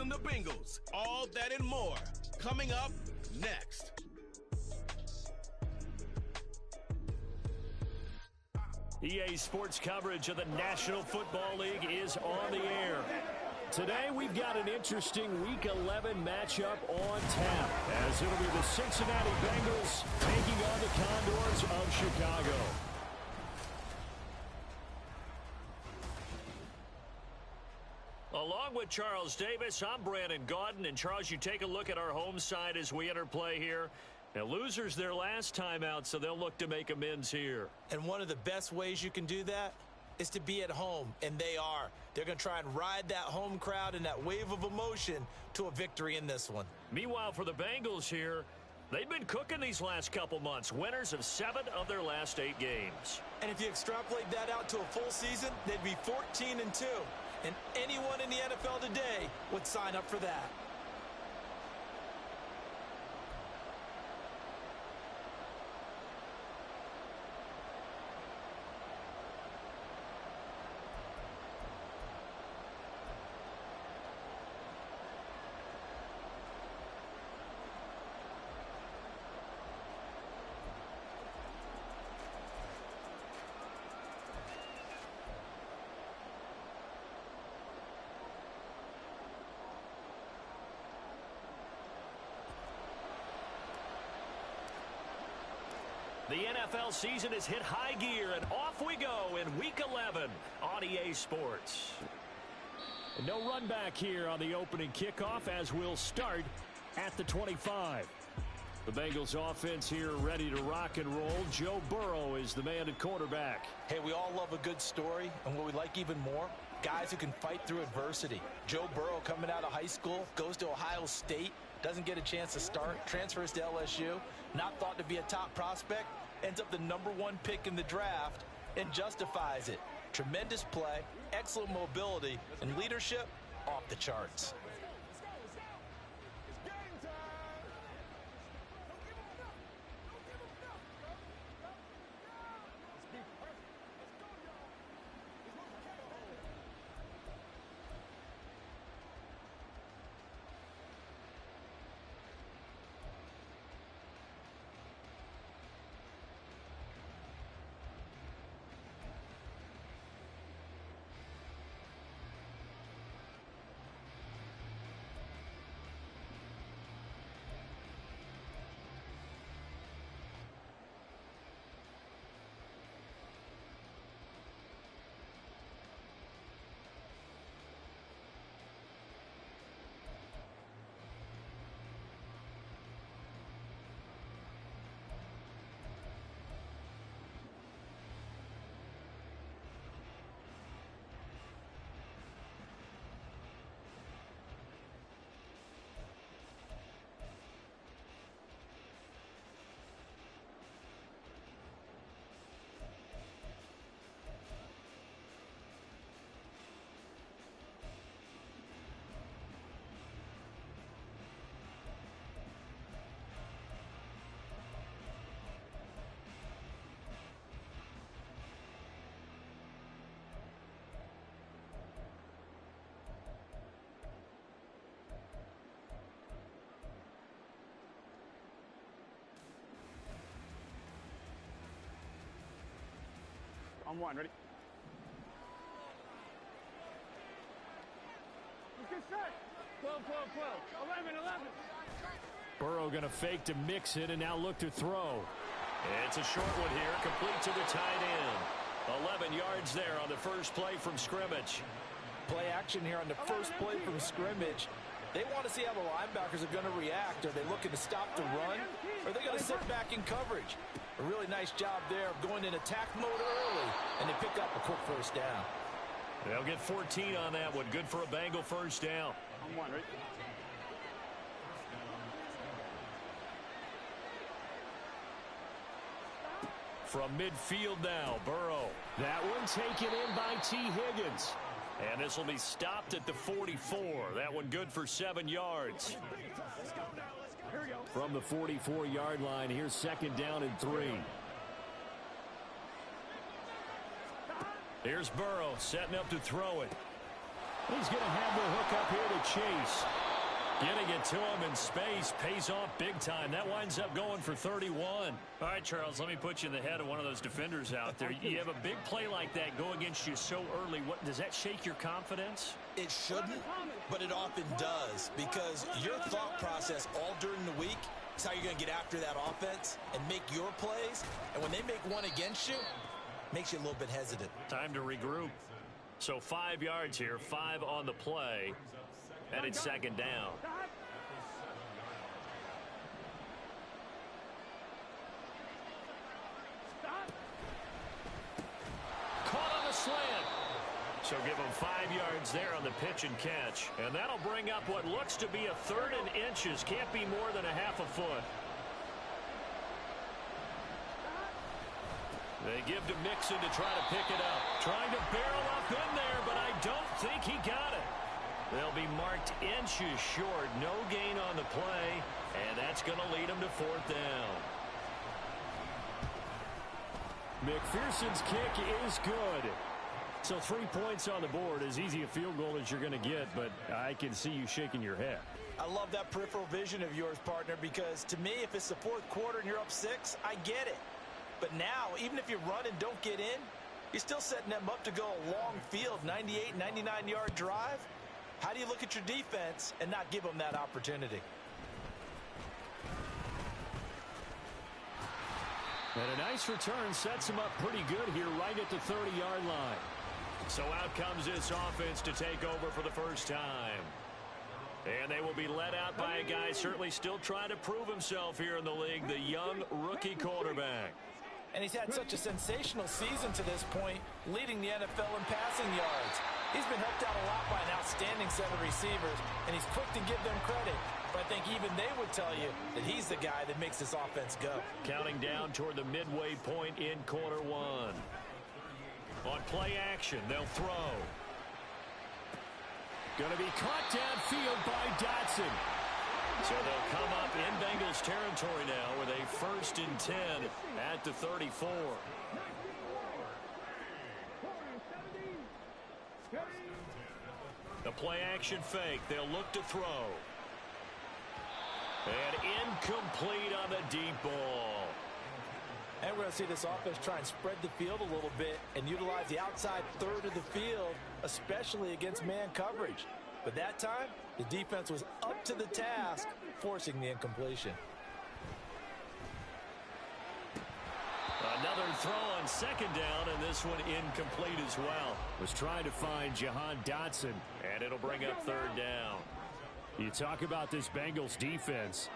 and the Bengals. All that and more coming up next. EA Sports coverage of the National Football League is on the air. Today we've got an interesting Week 11 matchup on tap, as it'll be the Cincinnati Bengals taking on the Condors of Chicago. Along with Charles Davis, I'm Brandon Gaudin. And Charles, you take a look at our home side as we enter play here. Now, losers their last time out, so they'll look to make amends here. And one of the best ways you can do that is to be at home, and they are. They're going to try and ride that home crowd and that wave of emotion to a victory in this one. Meanwhile, for the Bengals here, they've been cooking these last couple months, winners of 7 of their last 8 games. And if you extrapolate that out to a full season, they'd be 14-2. And anyone in the NFL today would sign up for that. The NFL season has hit high gear, and off we go in Week 11 on EA Sports. No run back here on the opening kickoff, as we'll start at the 25. The Bengals offense here ready to rock and roll. Joe Burrow is the man at quarterback. Hey, we all love a good story, and what we like even more, guys who can fight through adversity. Joe Burrow coming out of high school, goes to Ohio State, doesn't get a chance to start, transfers to LSU, not thought to be a top prospect, ends up the #1 pick in the draft, and justifies it. Tremendous play, excellent mobility, and leadership off the charts. On 1, ready? Good set. 12, 12, 12. 11, 11. Burrow going to fake to mix it and now look to throw. It's a short one here, complete to the tight end. 11 yards there on the first play from scrimmage. Play action here on the first play from scrimmage. They want to see how the linebackers are going to react. Are they looking to stop the run? Or are they going to sit back in coverage? A really nice job there of going in attack mode early, and they pick up a quick first down. They'll get 14 on that one. Good for a Bengal first down. On 1, ready? From midfield now, Burrow. That one taken in by T. Higgins. And this will be stopped at the 44. That one good for 7 yards. From the 44-yard line, here's second down and 3. Here's Burrow setting up to throw it. He's going to have the hook up here to Chase. Getting it to him in space pays off big time. That winds up going for 31. All right, Charles, let me put you in the head of one of those defenders out there. You have a big play like that go against you so early. What does that shake your confidence? It shouldn't, but it often does, because your thought process all during the week is how you're going to get after that offense and make your plays. And when they make one against you, it makes you a little bit hesitant. Time to regroup. So 5 yards here, 5 on the play. And it's second down. Caught on the slant. So give him 5 yards there on the pitch and catch. And that'll bring up what looks to be a 3rd and inches. Can't be more than a half a foot. They give to Mixon to try to pick it up. Trying to barrel up in there, but I don't think he got it. They'll be marked inches short. No gain on the play, and that's going to lead them to 4th down. McPherson's kick is good. So 3 points on the board, as easy a field goal as you're going to get, but I can see you shaking your head. I love that peripheral vision of yours, partner, because to me, if it's the 4th quarter and you're up 6, I get it. But now, even if you run and don't get in, you're still setting them up to go a long field, 98, 99-yard drive. How do you look at your defense and not give them that opportunity? And a nice return sets him up pretty good here right at the 30-yard line. So out comes this offense to take over for the first time. And they will be led out by a guy certainly still trying to prove himself here in the league, the young rookie quarterback. And he's had such a sensational season to this point, leading the NFL in passing yards. He's been helped out a lot by an outstanding set of receivers, and he's quick to give them credit. But I think even they would tell you that he's the guy that makes this offense go. Counting down toward the midway point in quarter 1. On play action, they'll throw. Going to be caught downfield by Dotson. So they'll come up in Bengals territory now with a 1st and 10 at the 34. The play action fake. They'll look to throw. And incomplete on the deep ball. And we're going to see this offense try and spread the field a little bit and utilize the outside 3rd of the field, especially against man coverage. But that time, the defense was up to the task, forcing the incompletion. Another throw on 2nd down, and this one incomplete as well. Was trying to find Jahan Dotson, and it'll bring up 3rd down. You talk about this Bengals defense.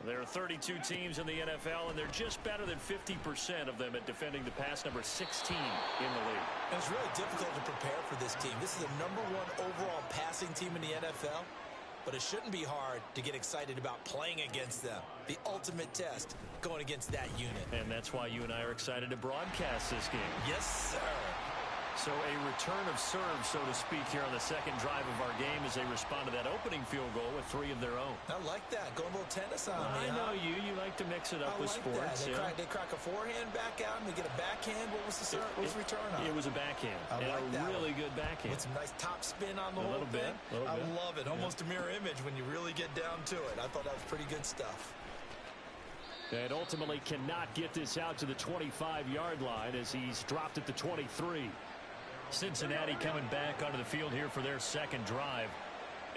There are 32 teams in the NFL, and they're just better than 50% of them at defending the pass, number 16 in the league. And it's really difficult to prepare for this team. This is the #1 overall passing team in the NFL, but it shouldn't be hard to get excited about playing against them. The ultimate test going against that unit. And that's why you and I are excited to broadcast this game. Yes, sir. So a return of serve, so to speak, here on the 2nd drive of our game as they respond to that opening field goal with 3 of their own. I like that. Going a little tennis on me. I know you. You like to mix it up with sports. They crack a forehand back out and they get a backhand. What was the return on? It was a backhand. I like that. Really good backhand. With some nice top spin on the whole thing. I love it. Almost a mirror image when you really get down to it. I thought that was pretty good stuff. And ultimately cannot get this out to the 25-yard line as he's dropped at the 23. Cincinnati coming back onto the field here for their 2nd drive.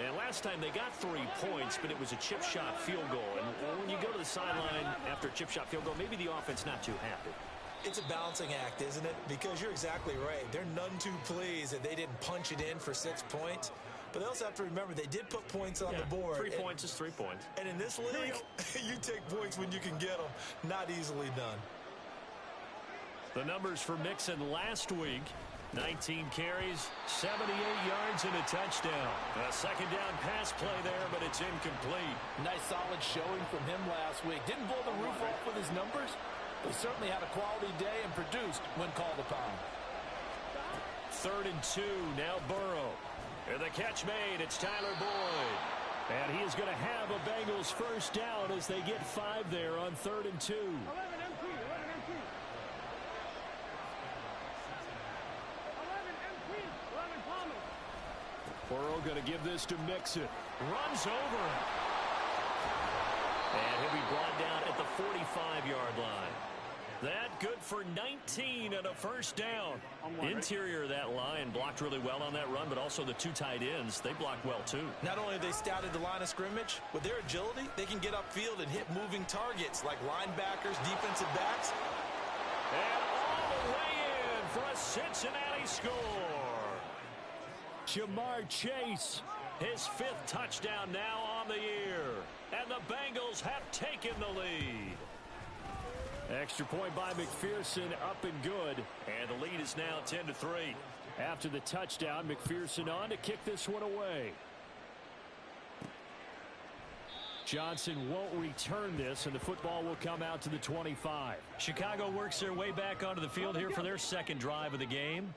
And last time they got 3 points, but it was a chip shot field goal. And when you go to the sideline after a chip shot field goal, maybe the offense not too happy. It's a balancing act, isn't it? Because you're exactly right. They're none too pleased that they didn't punch it in for 6 points. But they also have to remember they did put points on the board. 3 points is 3 points. And in this league, you take points when you can get them. Not easily done. The numbers for Mixon last week: 19 carries, 78 yards, and a touchdown. A 2nd down pass play there, but it's incomplete. Nice solid showing from him last week. Didn't blow the roof off with his numbers, but certainly had a quality day and produced when called upon. 3rd and 2, now Burrow. And the catch made, it's Tyler Boyd. And he is going to have a Bengals 1st down as they get 5 there on 3rd and 2. 11 MP. 11 MP. 11 Palmer. For going to give this to Mixon. Runs over it. And he'll be brought down at the 45-yard line. That good for 19 and a first down. Interior of that line blocked really well on that run, but also the two tight ends, they blocked well too. Not only have they scouted the line of scrimmage, with their agility, they can get upfield and hit moving targets like linebackers, defensive backs. And all the way in for a Cincinnati score. Jamar Chase, his 5th touchdown now on the year. And the Bengals have taken the lead. Extra point by McPherson, up and good. And the lead is now 10-3. After the touchdown, McPherson on to kick this one away. Johnson won't return this, and the football will come out to the 25. Chicago works their way back onto the field here for their second drive of the game.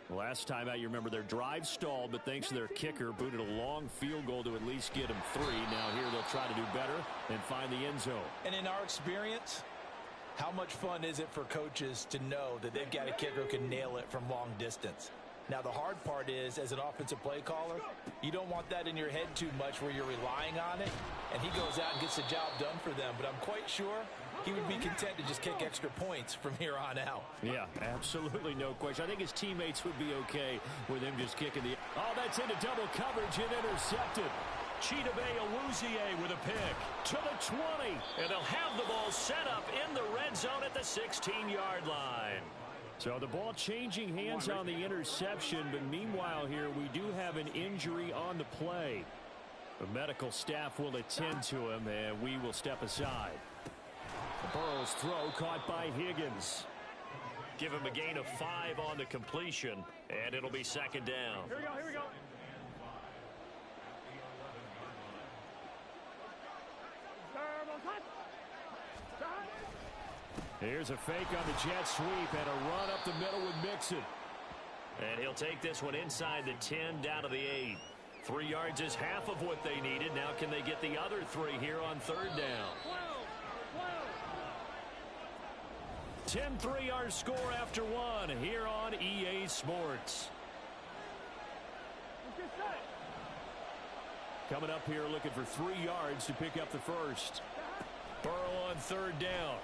Last time out, you remember their drive stalled, but thanks to their kicker, booted a long field goal to at least get them 3. Now here they'll try to do better and find the end zone. And in our experience, how much fun is it for coaches to know that they've got a kicker who can nail it from long distance? Now, the hard part is, as an offensive play caller, you don't want that in your head too much where you're relying on it, and he goes out and gets the job done for them. But I'm quite sure he would be content to just kick extra points from here on out. Yeah, absolutely no question. I think his teammates would be okay with him just kicking the... Oh, that's into double coverage and intercepted. Chidobe Awuzie with a pick to the 20. And they'll have the ball set up in the red zone at the 16-yard line. So the ball changing hands on the interception, but meanwhile here we do have an injury on the play. The medical staff will attend to him, and we will step aside. Burrow's throw caught by Higgins. Give him a gain of 5 on the completion, and it'll be second down. Here we go, here we go. Here's a fake on the jet sweep and a run up the middle with Mixon. And he'll take this one inside the 10 down to the 8. 3 yards is half of what they needed. Now can they get the other 3 here on third down? 10-3 our score after 1 here on EA Sports. Coming up here looking for 3 yards to pick up the first. Burrow on third down.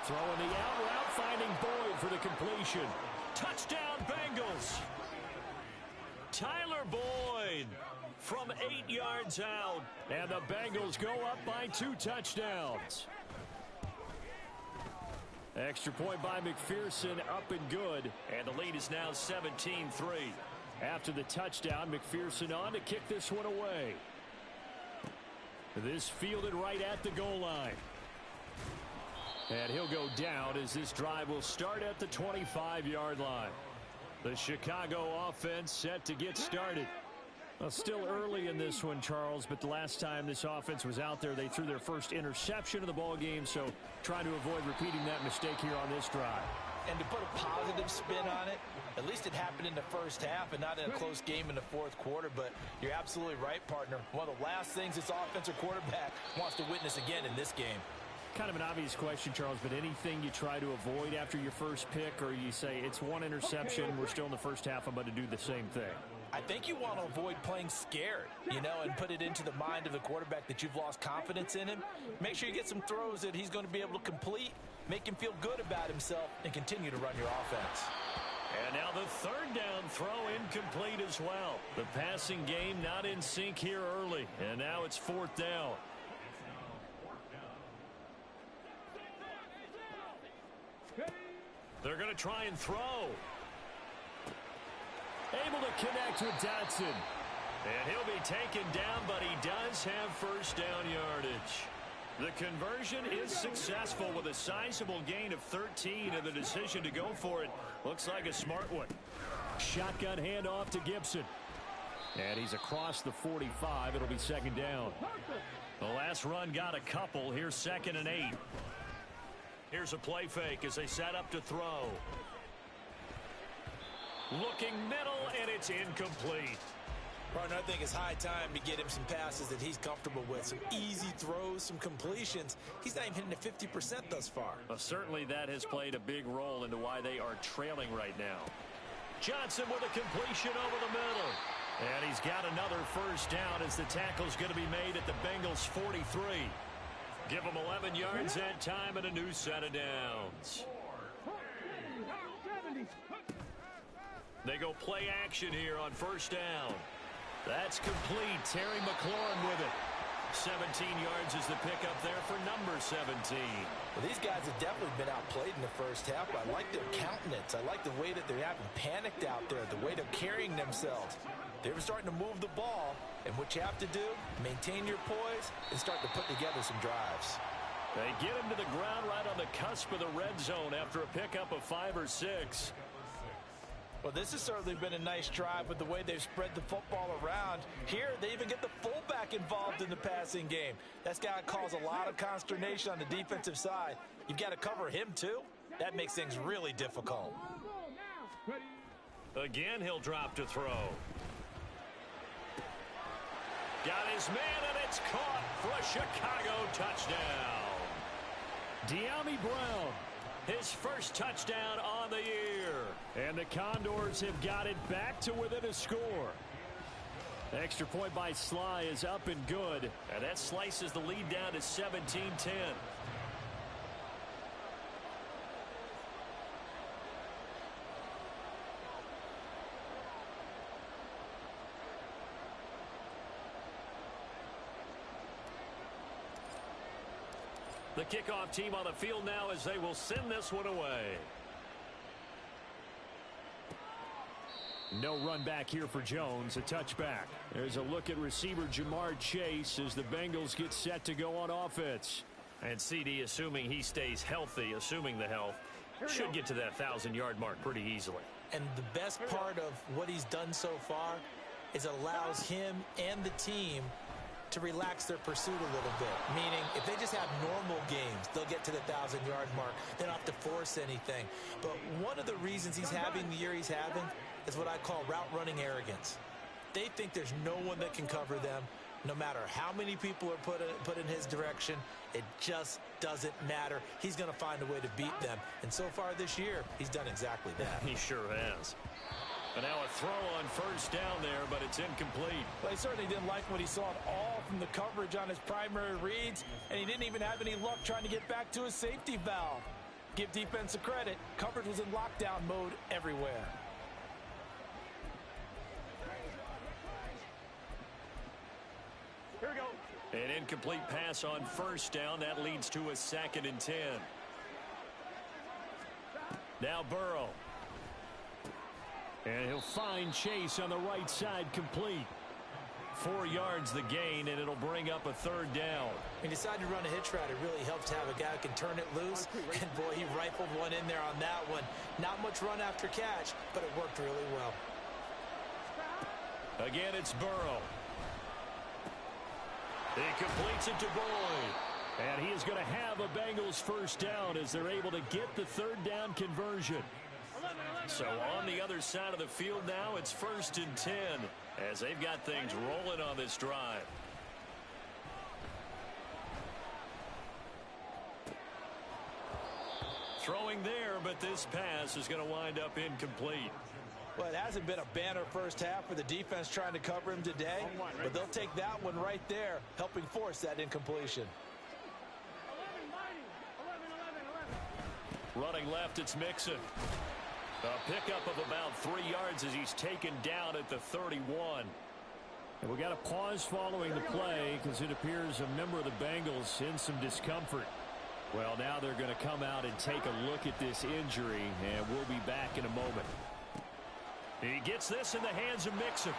Throwing the out route, finding Boyd for the completion. Touchdown Bengals. Tyler Boyd from 8 yards out. And the Bengals go up by 2 touchdowns. Extra point by McPherson, up and good. And the lead is now 17-3. After the touchdown, McPherson on to kick this one away. This fielded right at the goal line. And he'll go down as this drive will start at the 25-yard line. The Chicago offense set to get started. Well, still early in this one, Charles, but the last time this offense was out there, they threw their first interception of the ball game, so trying to avoid repeating that mistake here on this drive. And to put a positive spin on it, at least it happened in the first half and not in a close game in the fourth quarter. But you're absolutely right, partner. One of the last things this offensive quarterback wants to witness again in this game. Kind of an obvious question, Charles, but anything you try to avoid after your first pick, or you say it's one interception, we're still in the first half, I'm going to do the same thing? I think you want to avoid playing scared, and put it into the mind of the quarterback that you've lost confidence in him. Make sure you get some throws that he's going to be able to complete, make him feel good about himself, and continue to run your offense. And now the third down throw incomplete as well. The passing game not in sync here early, and now it's fourth down. They're going to try and throw. Able to connect with Dotson. And he'll be taken down, but he does have first down yardage. The conversion is successful with a sizable gain of 13, and the decision to go for it looks like a smart one. Shotgun handoff to Gibson. And he's across the 45. It'll be second down. The last run got a couple. Here's 2nd and 8. Here's a play fake as they set up to throw. Looking middle, and it's incomplete. Partner, I think it's high time to get him some passes that he's comfortable with. Some easy throws, some completions. He's not even hitting the 50% thus far. Well, certainly that has played a big role into why they are trailing right now. Johnson with a completion over the middle. And he's got another first down as the tackle's going to be made at the Bengals 43. Give them 11 yards that time and a new set of downs. They go play action here on first down. That's complete. Terry McLaurin with it. 17 yards is the pickup there for number 17. Well, these guys have definitely been outplayed in the first half, but I like their countenance. I like the way that they haven't panicked out there, the way they're carrying themselves. They were starting to move the ball, and what you have to do, maintain your poise and start to put together some drives. They get him to the ground right on the cusp of the red zone after a pickup of 5 or 6. Well, this has certainly been a nice drive with the way they've spread the football around. Here, they even get the fullback involved in the passing game. That's got to cause a lot of consternation on the defensive side. You've got to cover him, too. That makes things really difficult. Again, he'll drop to throw. Got his man, and it's caught for a Chicago touchdown. De'Ami Brown, his first touchdown on the year. And the Condors have got it back to within a score. Extra point by Sly is up and good. And that slices the lead down to 17-10. The kickoff team on the field now as they will send this one away. No run back here for Jones, a touchback. There's a look at receiver Jamar Chase as the Bengals get set to go on offense. And CD, assuming he stays healthy, assuming the health, should get to that 1,000-yard mark pretty easily. And the best part of what he's done so far is allows him and the team to relax their pursuit a little bit. Meaning, if they just have normal games, they'll get to the 1,000-yard mark. They don't have to force anything. But one of the reasons he's having the year he's having is what I call route running arrogance. They think there's no one that can cover them. No matter how many people are put in his direction, it just doesn't matter. He's going to find a way to beat them. And so far this year, he's done exactly that. He sure has. And now a throw on first down there, but it's incomplete. Well, he certainly didn't like what he saw at all from the coverage on his primary reads, and he didn't even have any luck trying to get back to his safety valve. Give defense a credit. Coverage was in lockdown mode everywhere. Here we go. An incomplete pass on first down. That leads to a 2nd and 10. Now Burrow. And he'll find Chase on the right side complete. 4 yards the gain, and it'll bring up a 3rd down. He decided to run a hitch route. It really helps to have a guy who can turn it loose. And, boy, he rifled one in there on that one. Not much run after catch, but it worked really well. Again, it's Burrow. He completes it to Boyd. And he is going to have a Bengals first down as they're able to get the 3rd down conversion. So on the other side of the field now, it's 1st and 10 as they've got things rolling on this drive. Throwing there, but this pass is going to wind up incomplete. Well, it hasn't been a banner first half for the defense trying to cover him today, but they'll take that one right there, helping force that incompletion. 11. Running left, it's Mixon. A pickup of about 3 yards as he's taken down at the 31. And we got a pause following the play because it appears a member of the Bengals in some discomfort. Well, now they're going to come out and take a look at this injury, and we'll be back in a moment. He gets this in the hands of Mixon.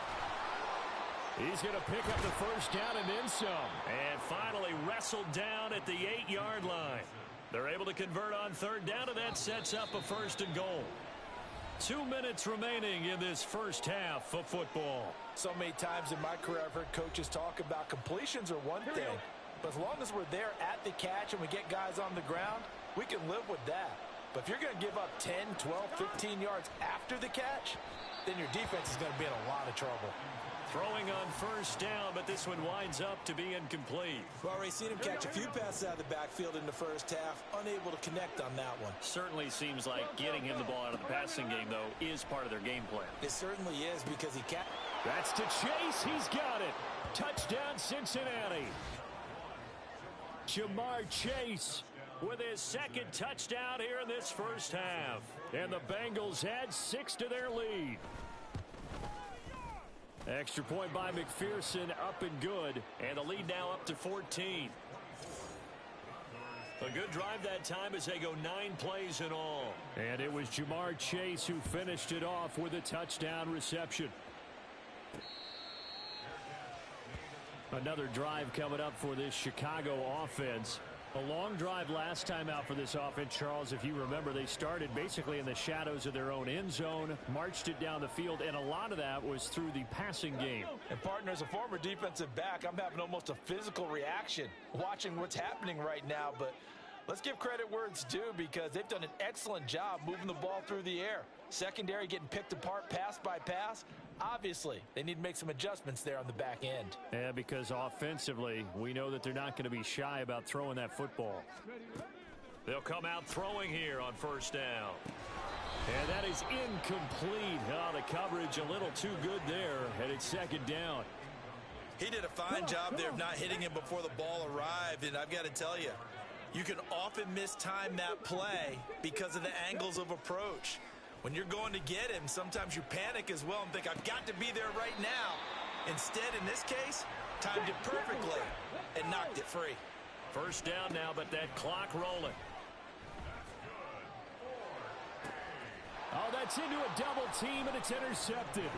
He's going to pick up the first down and then some. And finally wrestled down at the 8-yard line. They're able to convert on 3rd down, and that sets up a 1st and goal. 2 minutes remaining in this first half of football. So many times in my career I've heard coaches talk about completions are one thing, but as long as we're there at the catch and we get guys on the ground, we can live with that. But if you're going to give up 10, 12, 15 yards after the catch, then your defense is going to be in a lot of trouble. Throwing on first down, but this one winds up to be incomplete. We've already seen him catch a few passes out of the backfield in the first half, unable to connect on that one. Certainly seems like getting him the ball out of the passing game, though, is part of their game plan. It certainly is because he can't. That's to Chase. He's got it. Touchdown, Cincinnati. Jamar Chase with his second touchdown here in this first half. And the Bengals add 6 to their lead. Extra point by McPherson, up and good. And the lead now up to 14. A good drive that time as they go 9 plays in all. And it was Jamar Chase who finished it off with a touchdown reception. Another drive coming up for this Chicago offense. A long drive last time out for this offense, Charles. If you remember, they started basically in the shadows of their own end zone, marched it down the field, and a lot of that was through the passing game. And partner, as a former defensive back, I'm having almost a physical reaction watching what's happening right now. But let's give credit where it's due, because they've done an excellent job moving the ball through the air. Secondary getting picked apart pass by pass. Obviously, they need to make some adjustments there on the back end. Yeah, because offensively, we know that they're not going to be shy about throwing that football. They'll come out throwing here on first down. And that is incomplete. Oh, the coverage a little too good there, and it's second down. He did a fine job there of not hitting him before the ball arrived, and I've got to tell you, you can often mistime that play because of the angles of approach. When you're going to get him, sometimes you panic as well and think, I've got to be there right now. Instead, in this case, timed it perfectly and knocked it free. First down now, but that clock rolling. Oh, that's into a double team, and it's intercepted.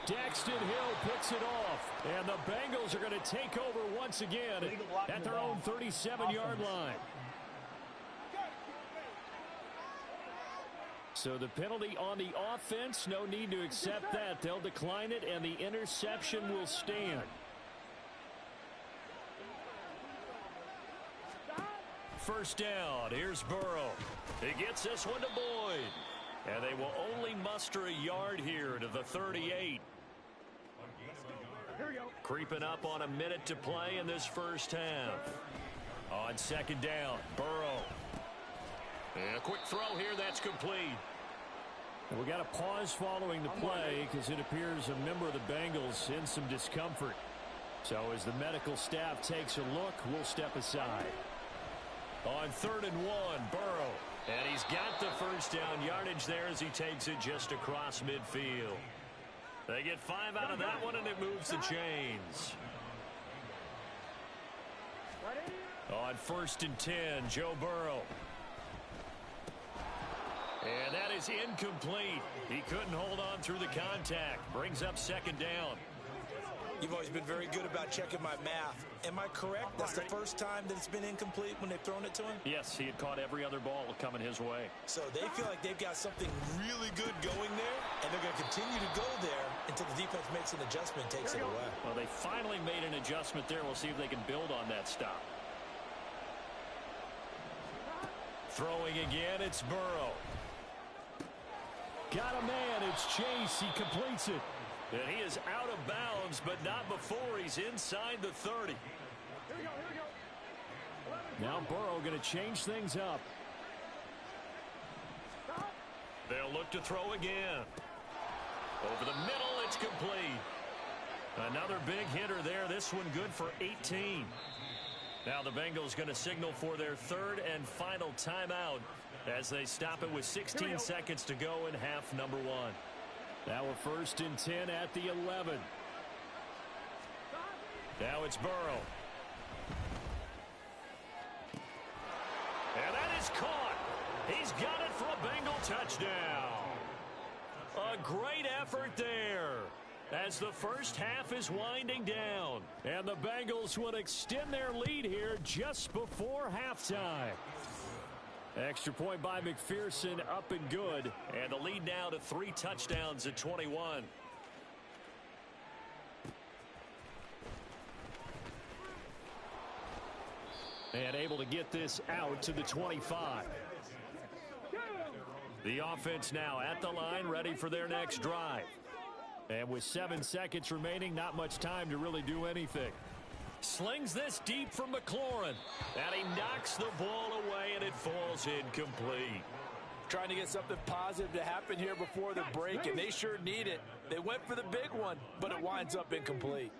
Daxton Hill picks it off, and the Bengals are going to take over once again at their own 37-yard line. So the penalty on the offense, no need to accept that. They'll decline it, and the interception will stand. First down, here's Burrow. He gets this one to Boyd. And they will only muster a yard here to the 38. Creeping up on a minute to play in this first half. On second down, Burrow. And a quick throw here, that's complete. We got a pause following the play because it appears a member of the Bengals in some discomfort. So as the medical staff takes a look, we'll step aside. On 3rd and 1, Burrow. And he's got the first down yardage there as he takes it just across midfield. They get 5 out of that one, and it moves the chains. On 1st and 10, Joe Burrow. And that is incomplete. He couldn't hold on through the contact. Brings up second down. You've always been very good about checking my math. Am I correct? That's the first time that it's been incomplete when they've thrown it to him? Yes, he had caught every other ball coming his way. So they feel like they've got something really good going there, and they're going to continue to go there until the defense makes an adjustment and takes it away. Well, they finally made an adjustment there. We'll see if they can build on that stop. Throwing again, it's Burrow. Got a man, it's Chase. He completes it. And he is out of bounds, but not before he's inside the 30. Now Burrow going to change things up. They'll look to throw again. Over the middle, it's complete. Another big hitter there. This one good for 18. Now the Bengals going to signal for their 3rd and final timeout as they stop it with 16 seconds to go in half number 1. Now we're 1st and 10 at the 11. Now it's Burrow. And that is caught. He's got it for a Bengal touchdown. A great effort there as the first half is winding down. And the Bengals will extend their lead here just before halftime. Extra point by McPherson, up and good. And the lead now to 3 touchdowns at 21. And able to get this out to the 25. The offense now at the line, ready for their next drive. And with 7 seconds remaining, not much time to really do anything. Slings this deep from McLaurin. And he knocks the ball away, and it falls incomplete. trying to get something positive to happen here before the break, and they sure need it. They went for the big one, but it winds up incomplete.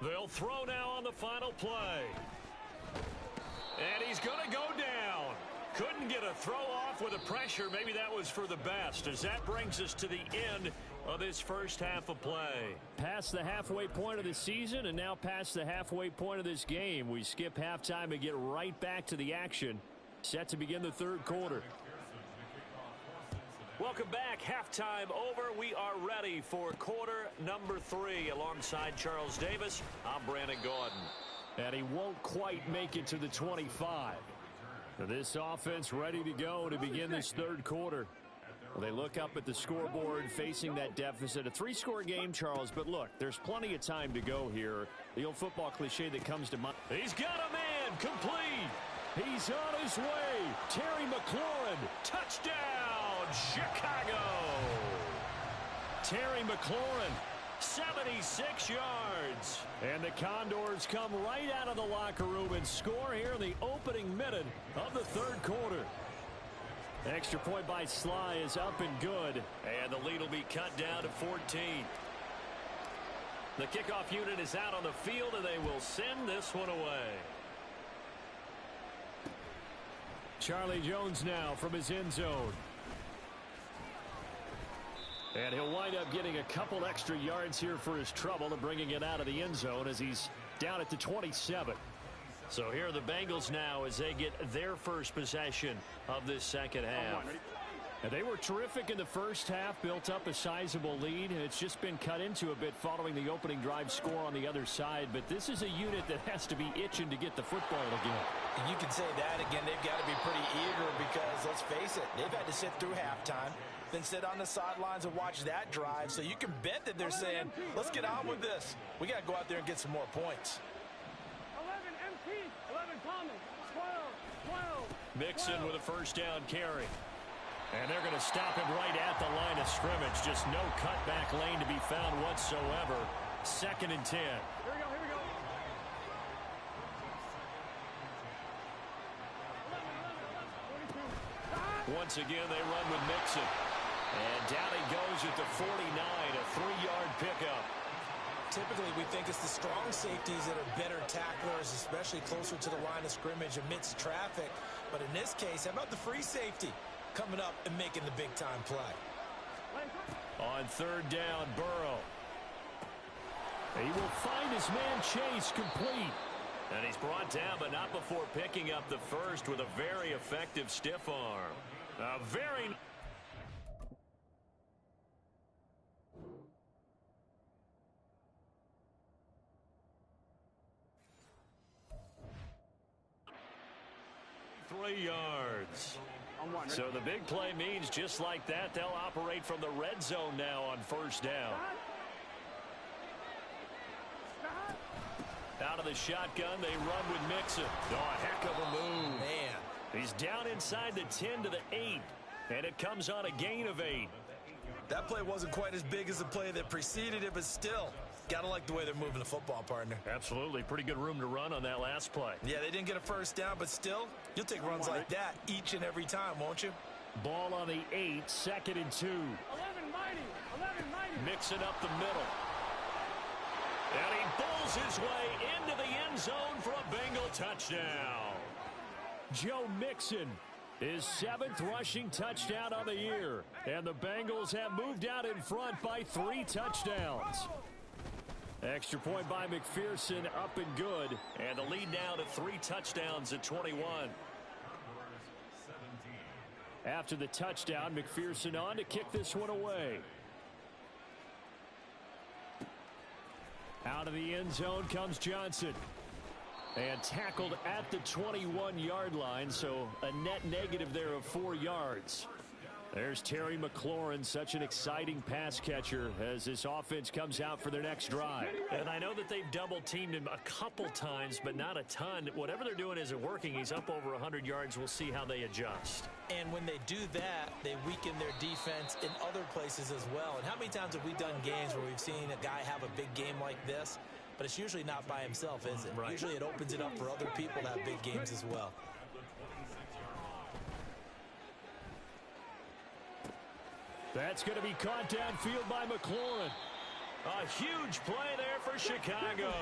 They'll throw now on the final play. And he's going to go down. Couldn't get a throw off with the pressure. Maybe that was for the best, as that brings us to the end of this first half of play. Past the halfway point of the season and now past the halfway point of this game. We skip halftime and get right back to the action. Set to begin the third quarter. Welcome back. Halftime over. We are ready for quarter number 3. Alongside Charles Davis, I'm Brandon Gordon. And he won't quite make it to the 25. This offense ready to go to begin this third quarter. Well, they look up at the scoreboard facing that deficit. A 3-score game, Charles, but look, there's plenty of time to go here. The old football cliche that comes to mind. He's got a man, complete. He's on his way. Terry McLaurin, touchdown, Chicago. Terry McLaurin, 76 yards. And the Condors come right out of the locker room and score here in the opening minute of the third quarter. Extra point by Sly is up and good. And the lead will be cut down to 14. The kickoff unit is out on the field, and they will send this one away. Charlie Jones now from his end zone. And he'll wind up getting a couple extra yards here for his trouble and bringing it out of the end zone as he's down at the 27. So here are the Bengals now as they get their first possession of this second half. And they were terrific in the first half, built up a sizable lead, and it's just been cut into a bit following the opening drive score on the other side. But this is a unit that has to be itching to get the football again. And you can say that again. They've got to be pretty eager because, let's face it, they've had to sit through halftime, then sit on the sidelines and watch that drive. So you can bet that they're saying, let's get on with this. We got to go out there and get some more points. 11 MT, 11 Thomas, 12. Mixon with a first down carry. And they're going to stop him right at the line of scrimmage. Just no cutback lane to be found whatsoever. 2nd and 10. Here we go. Once again, they run with Mixon. And down he goes at the 49, a 3-yard pickup. Typically, we think it's the strong safeties that are better tacklers, especially closer to the line of scrimmage amidst traffic. But in this case, how about the free safety coming up and making the big-time play? On 3rd down, Burrow. He will find his man Chase complete. And he's brought down, but not before picking up the first with a very effective stiff arm. A very... ...3 yards. So the big play means just like that, they'll operate from the red zone now on 1st down. Out of the shotgun, they run with Mixon. Oh, a heck of a move. Man. He's down inside the 10 to the 8, and it comes on a gain of 8. That play wasn't quite as big as the play that preceded it, but still, gotta like the way they're moving the football, partner. Absolutely. Pretty good room to run on that last play. Yeah, they didn't get a first down, but still, you'll take runs like that each and every time, won't you? Ball on the 8, 2nd and 2. 11 mighty. Mixing up the middle. And he bulls his way into the end zone for a Bengal touchdown. Joe Mixon, his 7th rushing touchdown on the year. And the Bengals have moved out in front by 3 touchdowns. Extra point by McPherson, up and good. And the lead now to 3 touchdowns at 21. After the touchdown, McPherson on to kick this one away. Out of the end zone comes Johnson. And tackled at the 21-yard line, so a net negative there of 4 yards. There's Terry McLaurin, such an exciting pass catcher as this offense comes out for their next drive. And I know that they've double-teamed him a couple times, but not a ton. Whatever they're doing isn't working. He's up over 100 yards. We'll see how they adjust. And when they do that, they weaken their defense in other places as well. And how many times have we done games where we've seen a guy have a big game like this? But it's usually not by himself, is it? Right. Usually it opens it up for other people to have big games as well. That's going to be caught downfield by McLaurin. A huge play there for Chicago.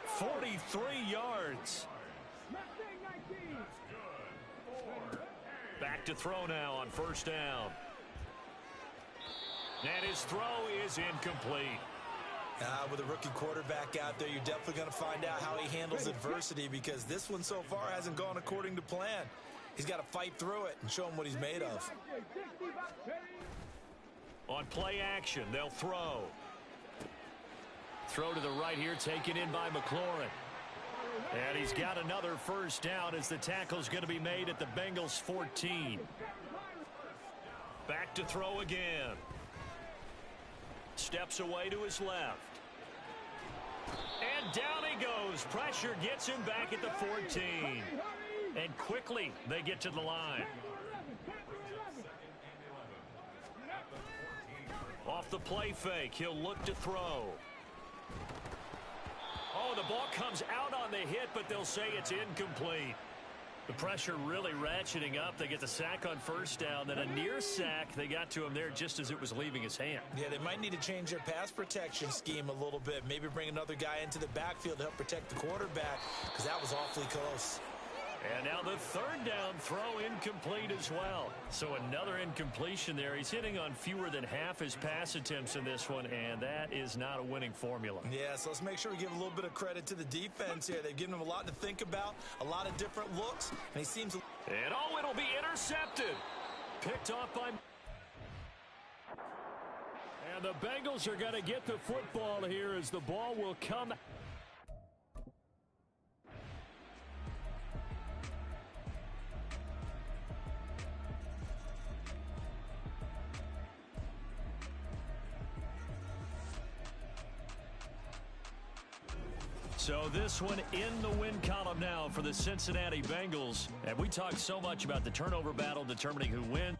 43 yards. Back to throw now on first down. And his throw is incomplete. With a rookie quarterback out there, you're definitely going to find out how he handles adversity, because this one so far hasn't gone according to plan. He's got to fight through it and show him what he's made of. On play action, they'll throw. Throw to the right here, taken in by McLaurin. And he's got another first down as the tackle's going to be made at the Bengals 14. Back to throw again. Steps away to his left. And down he goes. Pressure gets him back at the 14. And quickly they get to the line. Off the play fake, he'll look to throw. Oh, the ball comes out on the hit, but they'll say it's incomplete. The pressure really ratcheting up. They get the sack on first down, then a near sack. They got to him there just as it was leaving his hand. Yeah, they might need to change their pass protection scheme a little bit. Maybe bring another guy into the backfield to help protect the quarterback, because that was awfully close. And now the third down throw incomplete as well. So another incompletion there. He's hitting on fewer than half his pass attempts in this one, and that is not a winning formula. Yeah, so let's make sure we give a little bit of credit to the defense here. They've given him a lot to think about, a lot of different looks, and he seems... And oh, it'll be intercepted. Picked off by... And the Bengals are going to get the football here as the ball will come... So this one in the win column now for the Cincinnati Bengals. And we talked so much about the turnover battle determining who wins.